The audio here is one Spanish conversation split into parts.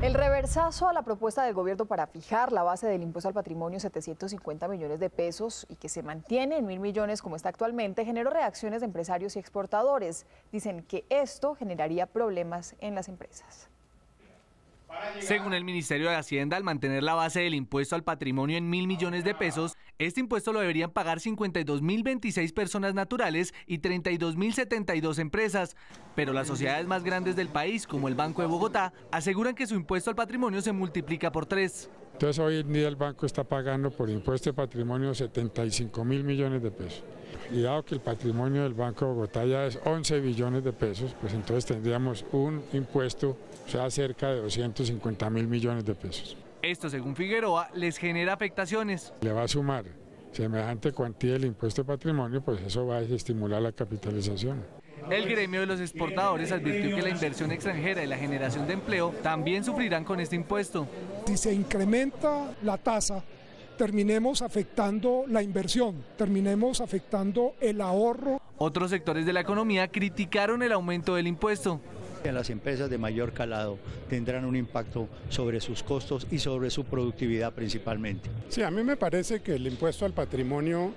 El reversazo a la propuesta del gobierno para fijar la base del impuesto al patrimonio 750 millones de pesos y que se mantiene en 1.000 millones como está actualmente generó reacciones de empresarios y exportadores. Dicen que esto generaría problemas en las empresas. Según el Ministerio de Hacienda, al mantener la base del impuesto al patrimonio en 1.000 millones de pesos, este impuesto lo deberían pagar 52.026 personas naturales y 32.072 empresas. Pero las sociedades más grandes del país, como el Banco de Bogotá, aseguran que su impuesto al patrimonio se multiplica por 3. Entonces hoy en día el banco está pagando por impuesto de patrimonio 75.000 millones de pesos. Y dado que el patrimonio del Banco de Bogotá ya es 11 billones de pesos, pues entonces tendríamos un impuesto, o sea, cerca de 250.000 millones de pesos. Esto, según Figueroa, les genera afectaciones. Le va a sumar semejante cuantía del impuesto de patrimonio, pues eso va a estimular la capitalización. El gremio de los exportadores advirtió que la inversión extranjera y la generación de empleo también sufrirán con este impuesto. Si se incrementa la tasa, terminemos afectando la inversión, terminemos afectando el ahorro. Otros sectores de la economía criticaron el aumento del impuesto. Las empresas de mayor calado tendrán un impacto sobre sus costos y sobre su productividad principalmente. Sí, a mí me parece que el impuesto al patrimonio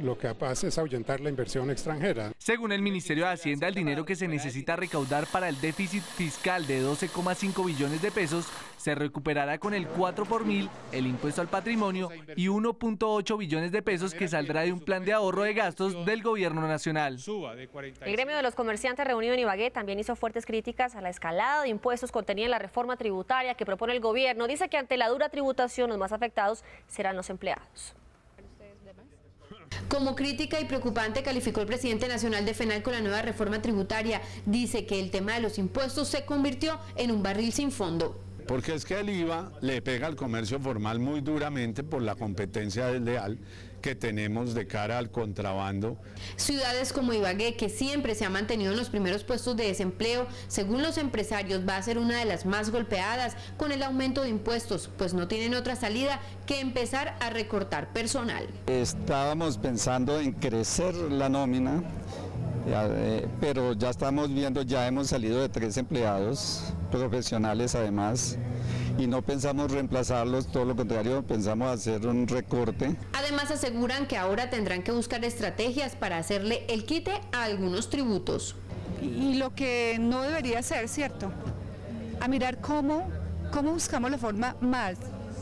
lo que hace es ahuyentar la inversión extranjera. Según el Ministerio de Hacienda, el dinero que se necesita recaudar para el déficit fiscal de 12,5 billones de pesos se recuperará con el 4 por mil, el impuesto al patrimonio y 1,8 billones de pesos que saldrá de un plan de ahorro de gastos del gobierno nacional. El gremio de los comerciantes reunido en Ibagué también hizo fuertes críticas a la escalada de impuestos contenida en la reforma tributaria que propone el gobierno. Dice que ante la dura tributación los más afectados serán los empleados. Como crítica y preocupante calificó el presidente nacional de FENALCO la nueva reforma tributaria. Dice que el tema de los impuestos se convirtió en un barril sin fondo. Porque es que el IVA le pega al comercio formal muy duramente por la competencia desleal que tenemos de cara al contrabando. Ciudades como Ibagué, que siempre se ha mantenido en los primeros puestos de desempleo, según los empresarios va a ser una de las más golpeadas con el aumento de impuestos, pues no tienen otra salida que empezar a recortar personal. Estábamos pensando en crecer la nómina, pero ya estamos viendo, ya hemos salido de 3 empleados profesionales además, y no pensamos reemplazarlos, todo lo contrario, pensamos hacer un recorte. Además aseguran que ahora tendrán que buscar estrategias para hacerle el quite a algunos tributos. Y lo que no debería ser, ¿cierto? A mirar cómo buscamos la forma más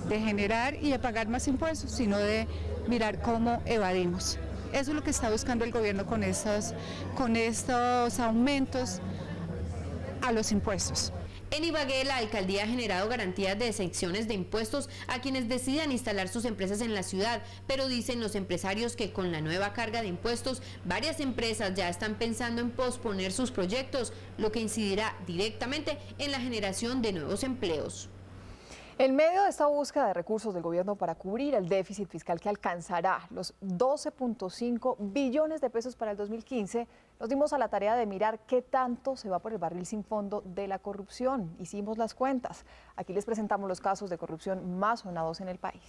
de generar y de pagar más impuestos, sino de mirar cómo evadimos. Eso es lo que está buscando el gobierno con estos aumentos a los impuestos. En Ibagué, la alcaldía ha generado garantías de exenciones de impuestos a quienes decidan instalar sus empresas en la ciudad, pero dicen los empresarios que con la nueva carga de impuestos, varias empresas ya están pensando en posponer sus proyectos, lo que incidirá directamente en la generación de nuevos empleos. En medio de esta búsqueda de recursos del gobierno para cubrir el déficit fiscal que alcanzará los 12,5 billones de pesos para el 2015, nos dimos a la tarea de mirar qué tanto se va por el barril sin fondo de la corrupción. Hicimos las cuentas. Aquí les presentamos los casos de corrupción más sonados en el país.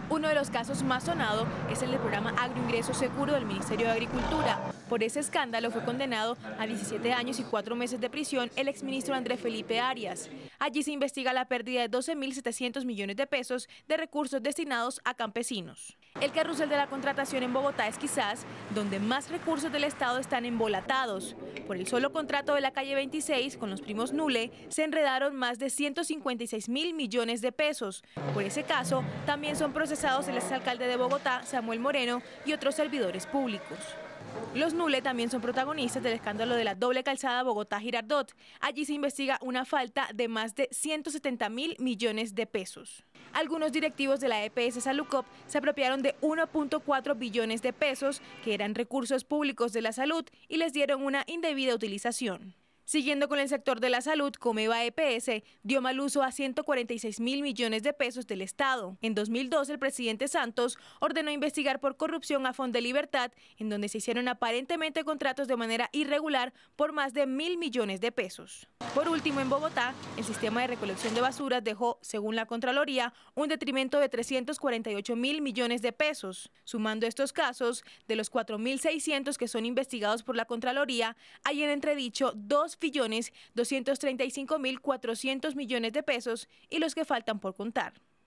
Uno de los casos más sonados es el del programa Agroingreso Seguro del Ministerio de Agricultura. Por ese escándalo fue condenado a 17 años y 4 meses de prisión el exministro Andrés Felipe Arias. Allí se investiga la pérdida de 12.700 millones de pesos de recursos destinados a campesinos. El carrusel de la contratación en Bogotá es quizás donde más recursos del Estado están embolatados. Por el solo contrato de la calle 26 con los primos Nule se enredaron más de 156.000 millones de pesos. Por ese caso también son procesados el exalcalde de Bogotá, Samuel Moreno, y otros servidores públicos. Los Nule también son protagonistas del escándalo de la doble calzada Bogotá-Girardot. Allí se investiga una falta de más de 170.000 millones de pesos. Algunos directivos de la EPS Salucop se apropiaron de 1,4 billones de pesos, que eran recursos públicos de la salud, y les dieron una indebida utilización. Siguiendo con el sector de la salud, Comeva EPS dio mal uso a 146.000 millones de pesos del Estado. En 2012, el presidente Santos ordenó investigar por corrupción a Fond de Libertad, en donde se hicieron aparentemente contratos de manera irregular por más de 1.000 millones de pesos. Por último, en Bogotá, el sistema de recolección de basuras dejó, según la Contraloría, un detrimento de 348.000 millones de pesos. Sumando estos casos, de los 4.600 que son investigados por la Contraloría, hay en entredicho 2 2.235.400 millones de pesos y los que faltan por contar.